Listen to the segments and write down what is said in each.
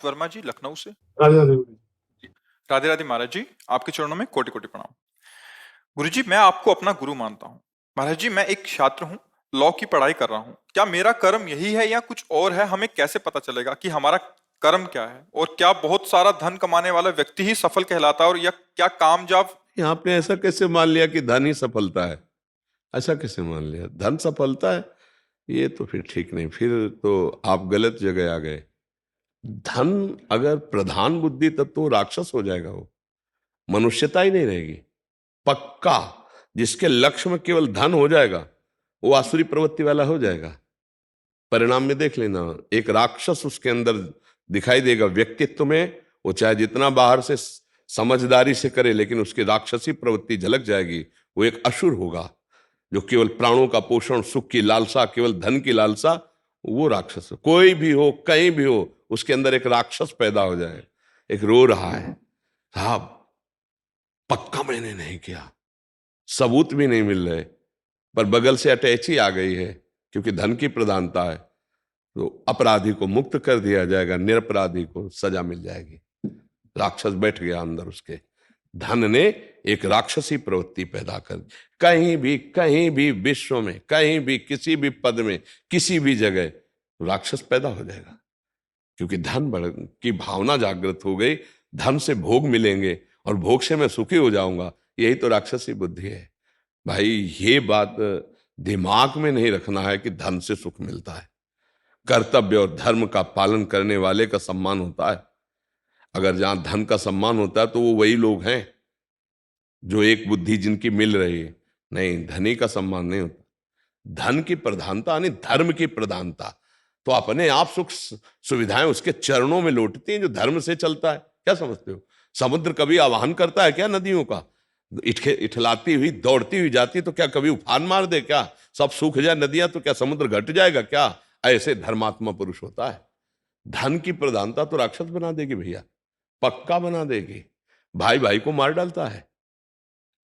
वर्मा जी लखनऊ से। राधे राधे गुरु जी। राधे राधे महाराज जी, आपके चरणों में कोटि कोटि प्रणाम। गुरु जी, मैं आपको अपना गुरु मानता हूँ। महाराज जी, मैं एक छात्र हूँ, लॉ की पढ़ाई कर रहा हूँ। क्या मेरा कर्म यही है या कुछ और है? हमें कैसे पता चलेगा कि हमारा कर्म क्या है? और क्या बहुत सारा धन कमाने वाला व्यक्ति ही सफल कहलाता है? और या क्या कामयाब? आपने ऐसा कैसे मान लिया कि धन ही सफलता है? ऐसा कैसे मान लिया धन सफलता है? ये तो फिर ठीक नहीं, फिर तो आप गलत जगह आ गए। धन अगर प्रधान बुद्धि तब तो राक्षस हो जाएगा, वो मनुष्यता ही नहीं रहेगी पक्का। जिसके लक्ष्य में केवल धन हो जाएगा वो आसुरी प्रवृत्ति वाला हो जाएगा। परिणाम में देख लेना, एक राक्षस उसके अंदर दिखाई देगा व्यक्तित्व में। वो चाहे जितना बाहर से समझदारी से करे, लेकिन उसकी राक्षसी प्रवृत्ति झलक जाएगी। वो एक असुर होगा जो केवल प्राणों का पोषण, सुख की लालसा, केवल धन की लालसा, वो राक्षस। कोई भी हो, कहीं भी हो, उसके अंदर एक राक्षस पैदा हो जाए। एक रो रहा है, साहब पक्का मैंने नहीं किया, सबूत भी नहीं मिल रहे, पर बगल से अटैची आ गई है, क्योंकि धन की प्रधानता है, तो अपराधी को मुक्त कर दिया जाएगा, निरपराधी को सजा मिल जाएगी। राक्षस बैठ गया अंदर उसके। धन ने एक राक्षसी प्रवृत्ति पैदा कर दी। कहीं भी विश्व में, कहीं भी, किसी भी पद में, किसी भी जगह राक्षस पैदा हो जाएगा, क्योंकि धन की भावना जागृत हो गई। धन से भोग मिलेंगे और भोग से मैं सुखी हो जाऊंगा, यही तो राक्षसी बुद्धि है। भाई ये बात दिमाग में नहीं रखना है कि धन से सुख मिलता है। कर्तव्य और धर्म का पालन करने वाले का सम्मान होता है। अगर जहां धन का सम्मान होता है तो वो वही लोग हैं जो एक बुद्धि जिनकी मिल रही है। नहीं, धनी का सम्मान नहीं होता। धन की प्रधानता यानी धर्म की प्रधानता। तो अपने आप सुख सुविधाएं उसके चरणों में लौटती हैं जो धर्म से चलता है। क्या समझते हो? समुद्र कभी आवाहन करता है क्या नदियों का? इठलाती हुई दौड़ती हुई जाती तो क्या कभी उफान मार दे क्या? सब सूख जाए नदियां तो क्या समुद्र घट जाएगा क्या? ऐसे धर्मात्मा पुरुष होता है। धन की प्रधानता तो राक्षस बना देगी भैया, पक्का बना देगी। भाई भाई को मार डालता है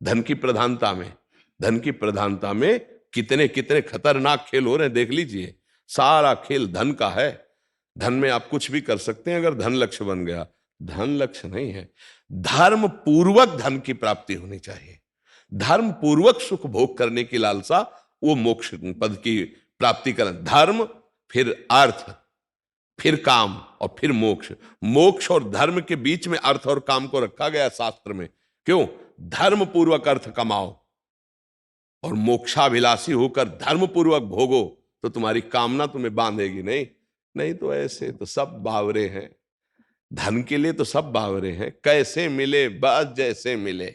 धन की प्रधानता में। धन की प्रधानता में कितने कितने खतरनाक खेल हो रहे हैं, देख लीजिए। सारा खेल धन का है। धन में आप कुछ भी कर सकते हैं अगर धन लक्ष्य बन गया। धन लक्ष्य नहीं है। धर्म पूर्वक धन की प्राप्ति होनी चाहिए। धर्म पूर्वक सुख भोग करने की लालसा, वो मोक्ष पद की प्राप्ति कर। धर्म, फिर अर्थ, फिर काम और फिर मोक्ष। मोक्ष और धर्म के बीच में अर्थ और काम को रखा गया शास्त्र में। क्यों? धर्म पूर्वक अर्थ कमाओ और मोक्षाभिलाषी होकर धर्म पूर्वक भोगो तो तुम्हारी कामना तुम्हें बांधेगी नहीं। नहीं तो ऐसे तो सब बावरे हैं। धन के लिए तो सब बावरे हैं। कैसे मिले? बस जैसे मिले।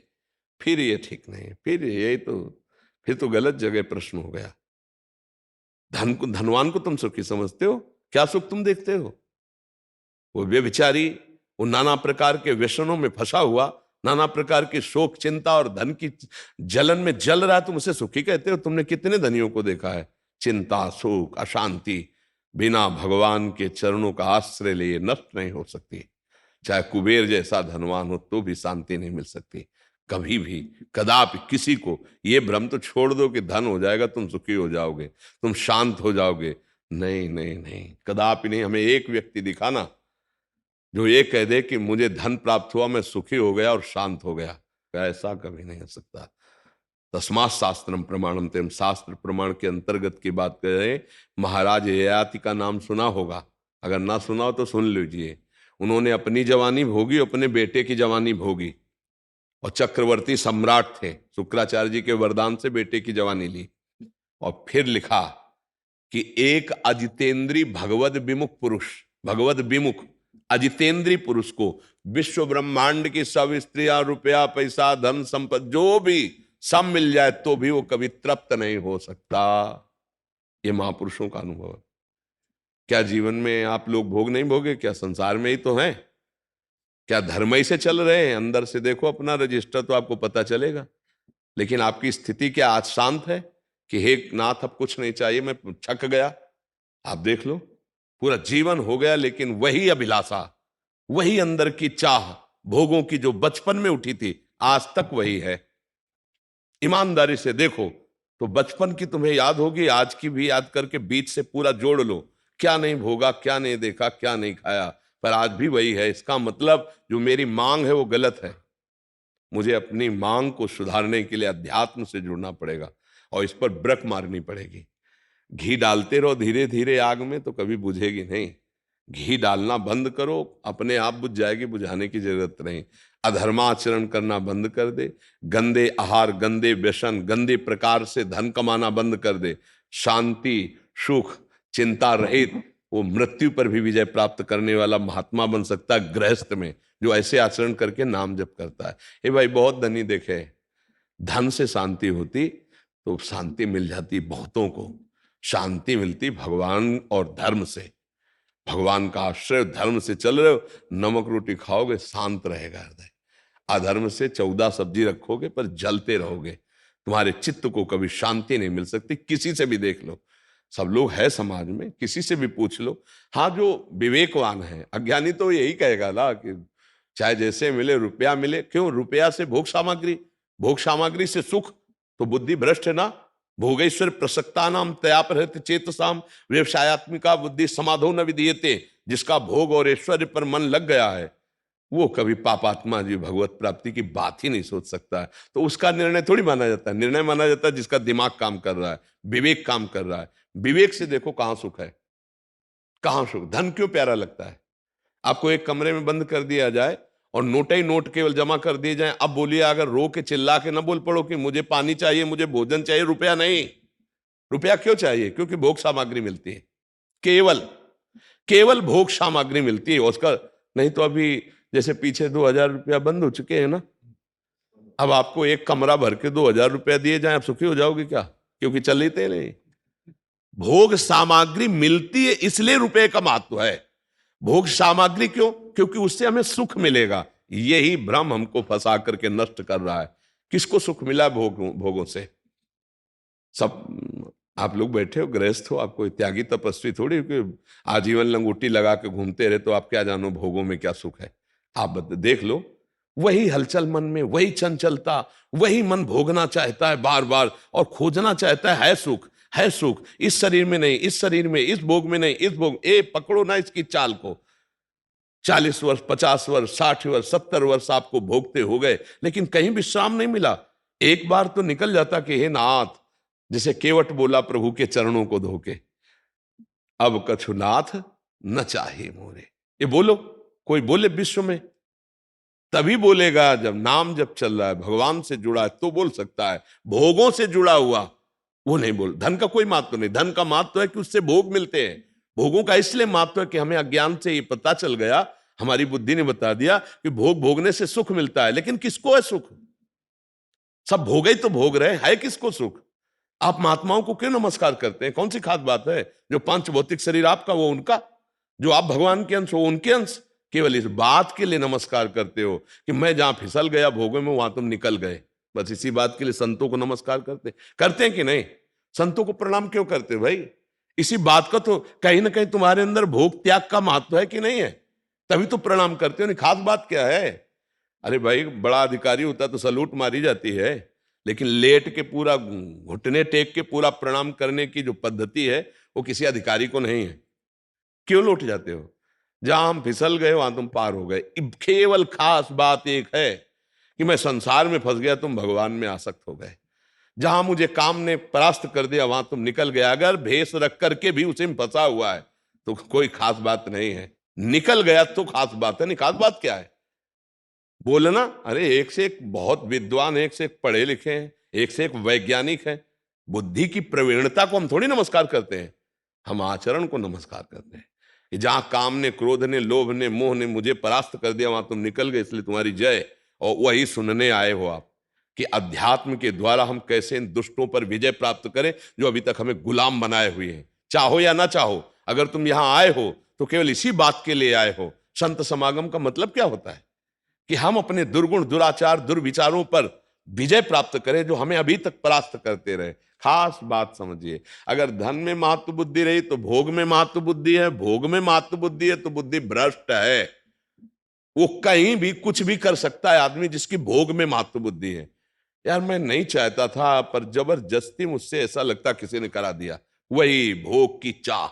फिर ये ठीक नहीं, फिर ये तो, फिर तो गलत जगह प्रश्न हो गया। धन को, धनवान को तुम सुखी समझते हो? क्या सुख तुम देखते हो? वो व्यभिचारी, वो नाना प्रकार के व्यसनों में फंसा हुआ, नाना प्रकार की शोक, चिंता और धन की जलन में जल रहा है, तुम उसे सुखी कहते हो? तुमने कितने धनियों को देखा है चिंता, शोक, अशांति बिना भगवान के चरणों का आश्रय लिए नष्ट नहीं हो सकती। चाहे कुबेर जैसा धनवान हो तो भी शांति नहीं मिल सकती कभी भी, कदापि। किसी को ये भ्रम तो छोड़ दो कि धन हो जाएगा तुम सुखी हो जाओगे, तुम शांत हो जाओगे। नहीं नहीं नहीं, कदापि नहीं। हमें एक व्यक्ति दिखाना जो ये कह दे कि मुझे धन प्राप्त हुआ, मैं सुखी हो गया और शांत हो गया। ऐसा कभी नहीं हो सकता। तस्मात् शास्त्रम प्रमाणम तेम। शास्त्र प्रमाण के अंतर्गत की बात करें, महाराज ययाति का नाम सुना होगा, अगर ना सुना हो तो सुन लीजिए। उन्होंने अपनी जवानी भोगी, अपने बेटे की जवानी भोगी, और चक्रवर्ती सम्राट थे। शुक्राचार्य जी के वरदान से बेटे की जवानी ली, और फिर लिखा कि एक अजितेंद्री भगवद विमुख पुरुष, भगवद विमुख अजितेंद्री पुरुष को विश्व ब्रह्मांड की सब स्त्रियां, रुपया, पैसा, धन, संपत्ति जो भी सब मिल जाए तो भी वो कभी तृप्त नहीं हो सकता। ये महापुरुषों का अनुभव है। क्या जीवन में आप लोग भोग नहीं भोगे? क्या संसार में ही तो हैं? क्या धर्म ही से चल रहे हैं? अंदर से देखो अपना रजिस्टर तो आपको पता चलेगा। लेकिन आपकी स्थिति क्या आज शांत है कि हे नाथ अब कुछ नहीं चाहिए, मैं थक गया? आप देख लो, पूरा जीवन हो गया लेकिन वही अभिलाषा, वही अंदर की चाह भोगों की जो बचपन में उठी थी, आज तक वही है। ईमानदारी से देखो तो बचपन की तुम्हें याद होगी, आज की भी याद करके बीच से पूरा जोड़ लो। क्या नहीं भोगा, क्या नहीं देखा, क्या नहीं खाया, पर आज भी वही है। इसका मतलब जो मेरी मांग है वो गलत है। मुझे अपनी मांग को सुधारने के लिए अध्यात्म से जुड़ना पड़ेगा और इस पर ब्रक मारनी पड़ेगी। घी डालते रहो धीरे धीरे आग में तो कभी बुझेगी नहीं। घी डालना बंद करो, अपने आप बुझ जाएगी, बुझाने की जरूरत नहीं। अधर्माचरण करना बंद कर दे, गंदे आहार, गंदे व्यसन, गंदे प्रकार से धन कमाना बंद कर दे। शांति, सुख, चिंता रहित वो मृत्यु पर भी विजय प्राप्त करने वाला महात्मा बन सकता है गृहस्थ में, जो ऐसे आचरण करके नाम जप करता है। ये भाई बहुत धनी देखे, धन से शांति होती तो शांति मिल जाती बहुतों को। शांति मिलती भगवान और धर्म से। भगवान का आश्रय, धर्म से चल रहे हो, नमक रोटी खाओगे शांत रहेगा हृदय। अधर्म से 14 सब्जी रखोगे पर जलते रहोगे, तुम्हारे चित्त को कभी शांति नहीं मिल सकती। किसी से भी देख लो, सब लोग है समाज में, किसी से भी पूछ लो। हाँ, जो विवेकवान है, अज्ञानी तो यही कहेगा ना कि चाहे जैसे मिले, रुपया मिले। क्यों? रुपया से भोग सामग्री, भोग सामग्री से सुख, तो बुद्धि भ्रष्ट है ना। भोगेश्वर प्रसक्ता नाम तयापहृत चेतसाम व्यवसायत्मिका बुद्धि समाधो न विधीयते। जिसका भोग और ऐश्वर्य पर मन लग गया है वो कभी पापात्मा जी भगवत प्राप्ति की बात ही नहीं सोच सकता है। तो उसका निर्णय थोड़ी माना जाता है। निर्णय माना जाता है जिसका दिमाग काम कर रहा है, विवेक काम कर रहा है। विवेक से देखो कहां सुख है, कहां सुख। धन क्यों प्यारा लगता है? आपको एक कमरे में बंद कर दिया जाए और नोट ही नोट केवल जमा कर दिए जाए। अब बोलिए, अगर रो के चिल्ला के ना बोल पड़ो कि मुझे पानी चाहिए, मुझे भोजन चाहिए, रुपया नहीं। रुपया क्यों चाहिए? क्योंकि भोग सामग्री मिलती है, केवल केवल भोग सामग्री मिलती है उसका। नहीं तो अभी जैसे पीछे 2000 रुपया बंद हो चुके हैं ना, अब आपको एक कमरा भर के 2000 रुपया दिए जाए, आप सुखी हो जाओगे क्या? क्योंकि चल लेते नहीं। भोग सामग्री मिलती है इसलिए रुपए का महत्व है। भोग सामग्री क्यों? क्योंकि उससे हमें सुख मिलेगा। यही भ्रम हमको फंसा करके नष्ट कर रहा है। किसको सुख मिला भोगों से? सब आप लोग बैठे हो, गृहस्थ हो, आपको त्यागी तपस्वी थोड़ी कि आजीवन लंगोटी लगा के घूमते रहे, तो आप क्या जानो भोगों में क्या सुख है। आप देख लो, वही हलचल मन में, वही चंचलता, वही मन भोगना चाहता है बार बार और खोजना चाहता है सुख, है सुख। इस शरीर में नहीं, इस शरीर में, इस भोग में नहीं, इस भोग। पकड़ो ना इसकी चाल को। 40 वर्ष, 50 वर्ष, 60 वर्ष, 70 वर्ष आपको भोगते हो गए, लेकिन कहीं विश्राम नहीं मिला। एक बार तो निकल जाता कि हे नाथ, जैसे केवट बोला प्रभु के चरणों को धोके, अब कछु नाथ न चाहे मोरे। ये बोलो, कोई बोले विश्व में, तभी बोलेगा जब नाम जब चल रहा है, भगवान से जुड़ा है तो बोल सकता है। भोगों से जुड़ा हुआ वो नहीं बोल। धन का कोई महत्व नहीं। धन का महत्व है कि उससे भोग मिलते हैं। भोगों का इसलिए महत्व है कि हमें अज्ञान से ये पता चल गया, हमारी बुद्धि ने बता दिया कि भोग भोगने से सुख मिलता है। लेकिन किसको है सुख? सब भोगे तो भोग रहे है किसको सुख? आप महात्माओं को क्यों नमस्कार करते हैं? कौन सी खास बात है? जो पंच भौतिक शरीर आपका वो उनका, जो आप भगवान के अंश हो उनके अंश। केवल इस बात के लिए नमस्कार करते हो कि मैं जहां फिसल गया भोगों में वहां तुम निकल गए। बस इसी बात के लिए संतों को नमस्कार करते हैं कि नहीं? संतों को प्रणाम क्यों करते भाई? इसी बात का तो कहीं ना कहीं तुम्हारे अंदर भोग त्याग का महत्व है कि नहीं है, तभी तो प्रणाम करते हो। नहीं, खास बात क्या है? अरे भाई, बड़ा अधिकारी होता तो सलूट मारी जाती है, लेकिन लेट के पूरा घुटने टेक के पूरा प्रणाम करने की जो पद्धति है वो किसी अधिकारी को नहीं है। क्यों लौट जाते हो? जहां हम फिसल गए वहां तुम पार हो गए। केवल खास बात एक है कि मैं संसार में फंस गया, तुम भगवान में आसक्त हो गए। जहां मुझे काम ने परास्त कर दिया वहां तुम निकल गया। अगर भेष रख करके भी उसे में फंसा हुआ है तो कोई खास बात नहीं है। निकल गया तो खास बात है। नहीं, खास बात क्या है? बोलना। अरे एक से एक बहुत विद्वान, एक से एक पढ़े लिखे हैं, एक से एक वैज्ञानिक है। बुद्धि की प्रवीणता को हम थोड़ी नमस्कार करते हैं, हम आचरण को नमस्कार करते हैं। कि जहां काम ने, क्रोध ने, लोभ ने, मोह ने मुझे परास्त कर दिया वहां तुम निकल गए, इसलिए तुम्हारी जय। और वही सुनने आए हो आप कि अध्यात्म के द्वारा हम कैसे इन दुष्टों पर विजय प्राप्त करें जो अभी तक हमें गुलाम बनाए हुए हैं। चाहो या ना चाहो, अगर तुम यहां आए हो तो केवल इसी बात के लिए आए हो। संत समागम का मतलब क्या होता है? कि हम अपने दुर्गुण, दुराचार, दुर्विचारों पर विजय प्राप्त करें जो हमें अभी तक परास्त करते रहे। खास बात समझिए, अगर धन में महत्व बुद्धि रही तो भोग में महत्व बुद्धि है, भोग में महत्व बुद्धि है तो बुद्धि भ्रष्ट है। वो कहीं भी कुछ भी कर सकता है आदमी जिसकी भोग में महत्व बुद्धि है। यार मैं नहीं चाहता था पर जबरदस्ती मुझसे ऐसा लगता किसी ने करा दिया। वही भोग की चाह,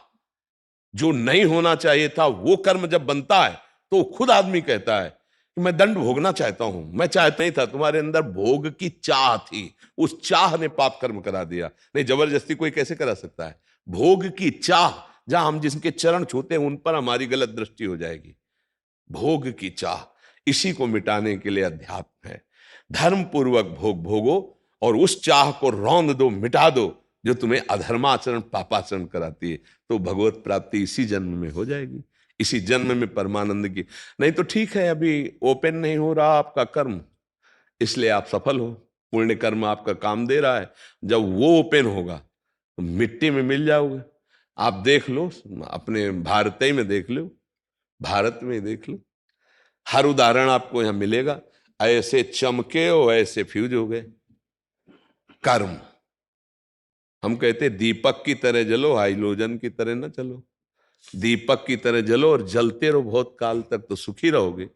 जो नहीं होना चाहिए था वो कर्म जब बनता है तो खुद आदमी कहता है कि मैं दंड भोगना चाहता हूं, मैं चाहता नहीं था। तुम्हारे अंदर भोग की चाह थी, उस चाह ने पाप कर्म करा दिया। नहीं, जबरदस्ती कोई कैसे करा सकता है? भोग की चाह, जहां हम जिसके चरण छूते हैं उन पर हमारी गलत दृष्टि हो जाएगी। भोग की चाह, इसी को मिटाने के लिए अध्यात्म है। धर्म पूर्वक भोग भोगो और उस चाह को रौंद दो, मिटा दो जो तुम्हें अधर्माचरण पापाचरण कराती है। तो भगवत प्राप्ति इसी जन्म में हो जाएगी, इसी जन्म में परमानंद की। नहीं तो ठीक है, अभी ओपन नहीं हो रहा आपका कर्म, इसलिए आप सफल हो, पुण्य कर्म आपका काम दे रहा है। जब वो ओपन होगा तो मिट्टी में मिल जाओगे। आप देख लो, अपने भारत ही में देख लो, भारत में देख लो, हर उदाहरण आपको यहां मिलेगा। ऐसे चमके और ऐसे फ्यूज हो गए कर्म। हम कहते दीपक की तरह जलो, हाइलोजन की तरह ना चलो। दीपक की तरह जलो और जलते रहो बहुत काल तक तो सुखी रहोगे।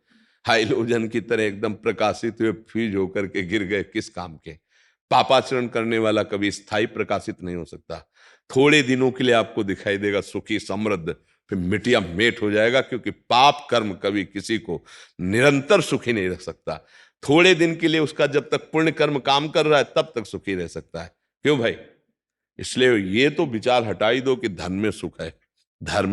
हाइलोजन की तरह एकदम प्रकाशित हुए फ्यूज होकर के गिर गए, किस काम के? पापाचरण करने वाला कभी स्थायी प्रकाशित नहीं हो सकता। थोड़े दिनों के लिए आपको दिखाई देगा सुखी समृद्ध, फिर मिटिया मेट हो जाएगा, क्योंकि पाप कर्म कभी किसी को निरंतर सुखी नहीं रख सकता। थोड़े दिन के लिए उसका, जब तक पुण्य कर्म काम कर रहा है तब तक सुखी रह सकता है। क्यों भाई? इसलिए ये तो विचार हटाई दो कि धन में सुख है। धर्म